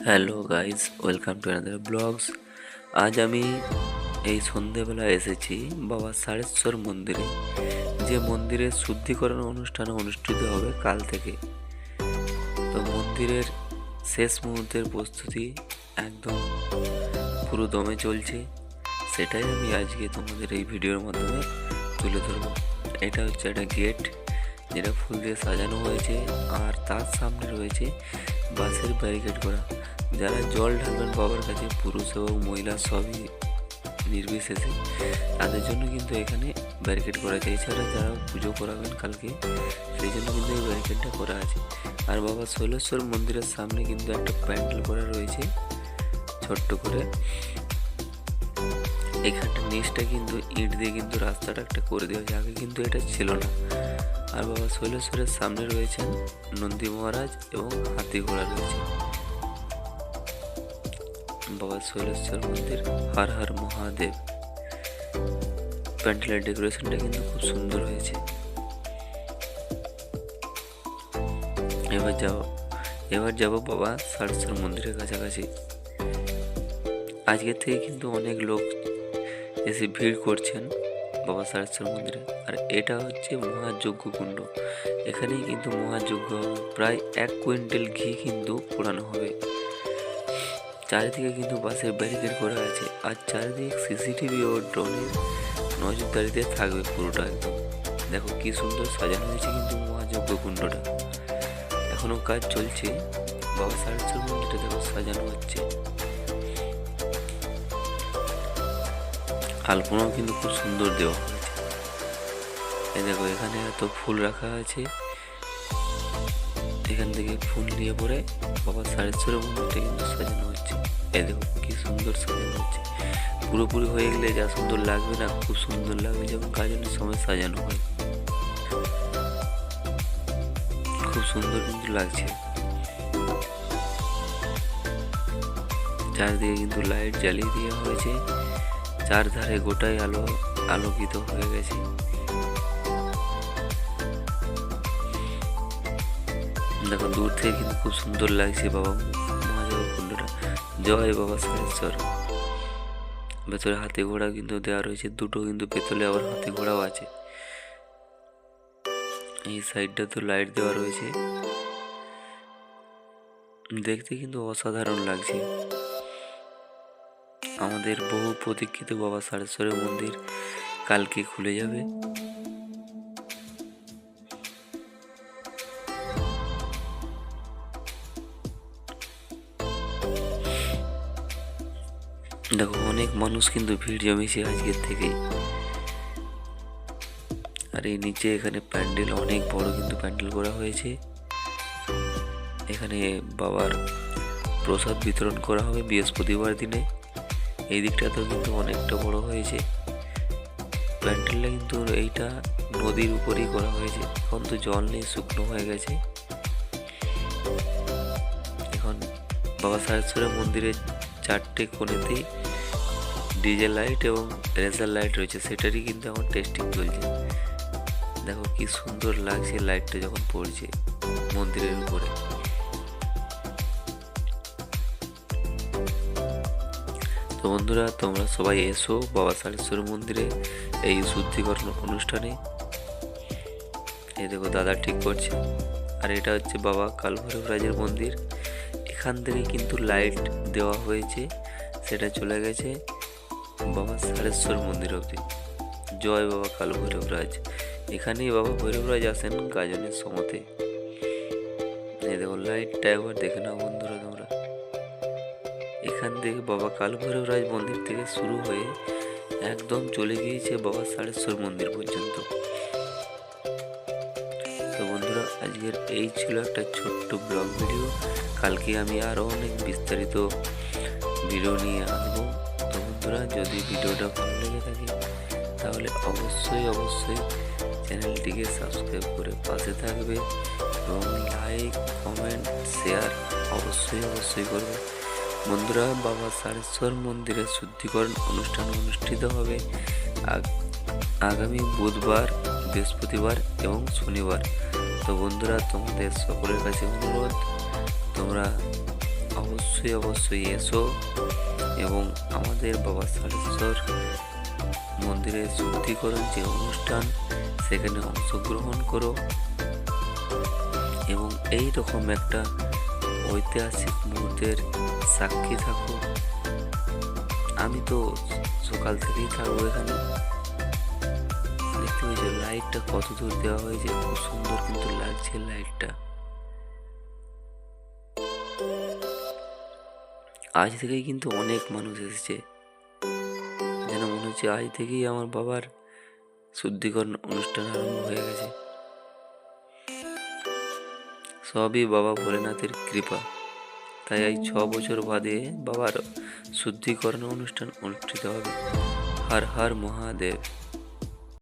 Hello guys, welcome to another blogs. আজ আমি এই সন্ধেবেলা এসেছি বাবা সারেশ্বর মন্দিরে, যে মন্দিরের শুদ্ধিকরণ অনুষ্ঠান অনুষ্ঠিত হবে কাল থেকে। তো মন্দিরের শেষ মুহূর্তের প্রস্তুতি একদম পুরো দমে চলছে, সেটাই আমি আজকে তোমাদের এই ভিডিওর মাধ্যমে তুলে ধরবো। এটা হচ্ছে একটা গেট, যেটা ফুল দিয়ে সাজানো হয়েছে, আর তার সামনে রয়েছে বাঁশের ব্যারিকেড করা। যারা জল ঢালবেন বাবার কাছে, পুরুষ এবং মহিলা সবই নির্বিশেষে, তাদের জন্য কিন্তু এখানে ব্যারিকেড করা আছে। এছাড়া যারা পুজো করাবেন কালকে, সেই জন্য কিন্তু এই ব্যারিকেডটা করা আছে। আর বাবা শৈলেশ্বর মন্দিরের সামনে কিন্তু একটা প্যান্ডেল করা রয়েছে ছোট্ট করে। এখানটা নিচটা কিন্তু ইট দিয়ে কিন্তু রাস্তাটা একটা করে দেওয়া হয়েছে, আগে কিন্তু এটা ছিল না। আর বাবা শৈলেশ্বরের সামনে রয়েছেন নন্দী মহারাজ এবং হাতি ঘোড়া রয়েছে। বাবা শৈলেশ্বর মন্দির, হর হর মহাদেব। প্যান্ডেলের ডেকোরেশনটা কিন্তু খুব সুন্দর হয়েছে। এবার যাব বাবা সারেশ্বর মন্দিরের কাছাকাছি। আজকের থেকে কিন্তু অনেক লোক এসে ভিড় করছেন বাবা সারেশ্বর মন্দিরে। আর এটা হচ্ছে মহাযজ্ঞ কুণ্ড, এখানেই কিন্তু মহাযজ্ঞ হবে। প্রায় 1 কুইন্টাল ঘি কিন্তু পোড়ানো হবে। চারিদিকে কিন্তু বাসের ব্যারিকেড করা আছে, আর চারিদিকে সিসিটিভি ও ড্রোনের নজরদারিতে থাকবে পুরোটা একদম। দেখো কি সুন্দর সাজানো হয়েছে কিন্তু মহাযজ্ঞ কুণ্ডটা। এখনো কাজ চলছে। বাবা সারেশ্বর মন্দিরটা দেখো সাজানো হচ্ছে। আলপনাও কিন্তু খুব সুন্দর দেওয়া হয়েছে। এই দেখো এখানে এত ফুল রাখা আছে, এখান থেকে ফুল নিয়ে পরে বাবা সারেশ্বর মন্দিরটা কিন্তু সাজানো হচ্ছে। এই দেখো কি সুন্দর সাজানো হচ্ছে। পুরোপুরি হয়ে গেলে যা সুন্দর লাগবে না, খুব সুন্দর লাগবে যখন গাজনের সময় সাজানো হয়। খুব সুন্দর কিন্তু লাগছে। চারদিকে কিন্তু লাইট জ্বালিয়ে দেওয়া হয়েছে, চারধারে গোটাই আলোকিত হয়ে গেছে। দেখো দূর থেকে কিন্তু খুব সুন্দর লাগছে বাবা মহাদেব কুণ্ডটা। জয় বাবা সারেশ্বর। ভেতরে হাতি ঘোড়া কিন্তু দেওয়া রয়েছে, দুটো কিন্তু পেতলে আবার হাতি ঘোড়াও আছে। এই সাইডটা তো লাইট দেওয়া রয়েছে, দেখতে কিন্তু অসাধারণ লাগছে। আমাদের বহু প্রতীক্ষিত বাবা সারেশ্বরের মন্দির কালকে খুলে যাবে। দেখো অনেক মানুষ কিন্তু ভিড় জমেছে আজকের থেকেই। আর এই নিচে এখানে প্যান্ডেল অনেক বড় কিন্তু প্যান্ডেল করা হয়েছে। এখানে বাবার প্রসাদ বিতরণ করা হবে বৃহস্পতিবার দিনে। এই দিকটাতেও কিন্তু অনেকটা বড় হয়েছে প্যান্ডেলটা, কিন্তু এইটা নদীর উপরেই করা হয়েছে। এখন তো জল নেই, শুকনো হয়ে গেছে। এখন বাবা সারেশ্বরের মন্দিরের 4টে কোণেতেই ডিজে লাইট এবং রেজার লাইট রয়েছে, সেটারই কিন্তু এখন টেস্টিং চলছে। দেখো কি সুন্দর লাগছে লাইটটা যখন পড়ছে মন্দিরের উপরে। তো বন্ধুরা, তোমরা সবাই এসো বাবা সারেশ্বর মন্দিরে এই শুদ্ধিকরণ অনুষ্ঠানে। এই দেখো দাদা ঠিক করছে। আর এটা হচ্ছে বাবা কালভৈরব রাজের মন্দির। এখান থেকে কিন্তু লাইট দেওয়া হয়েছে, সেটা চলে গেছে বাবা সারেশ্বর মন্দির অবধি। জয় বাবা কালভৈরব রাজ। এখানেই বাবা ভৈরবরাজ আসেন গাজনের সময়তে। এই দেখো লাইটটা একবার দেখে নাও বন্ধুরা তোমরা। এখান থেকে বাবা কালভৈরব রাজ মন্দির থেকে শুরু হয়ে একদম চলে গিয়েছে বাবা সারেশ্বর মন্দির পর্যন্ত। তো বন্ধুরা, আজকের এই ছিল একটা ছোট্ট ব্লগ ভিডিও। কালকে আমি আরও অনেক বিস্তারিত ভিডিও নিয়ে আসবো। তো বন্ধুরা, যদি ভিডিওটা ভালো লেগে থাকে তাহলে অবশ্যই চ্যানেলটিকে সাবস্ক্রাইব করে পাশে থাকবে, এবং লাইক কমেন্ট শেয়ার অবশ্যই করবে। বন্ধুরা, বাবা সারেশ্বর মন্দিরের শুদ্ধিকরণ অনুষ্ঠান অনুষ্ঠিত হবে আগামী বুধবার, বৃহস্পতিবার এবং শনিবার। তো বন্ধুরা, তোমাদের সকলের কাছে অনুরোধ, তোমরা অবশ্যই অবশ্যই এসো এবং আমাদের বাবা সারেশ্বর মন্দিরের শুদ্ধিকরণ যে অনুষ্ঠান সেখানে অংশগ্রহণ করো এবং এই রকম একটা ঐতিহাসিক মুহূর্তের সাক্ষী থাকো। আমি তো সকাল থেকেই থাকবো এখানে। দেখতে পেয়েছো লাইটটা কত দূর দেওয়া হয়েছে, খুব সুন্দর কিন্তু লাগছে লাইটটা। আজ থেকেই কিন্তু অনেক মানুষ এসেছে, যেন মনে হচ্ছে আজ থেকেই আমার বাবার শুদ্ধিকরণ অনুষ্ঠান আরম্ভ হয়ে গেছে। সবই বাবা ভোলেনাথের কৃপা। তাই এই 6 বছর বাদে বাবার শুদ্ধিকরণ অনুষ্ঠান অনুষ্ঠিত হবে। হর হর মহাদেব।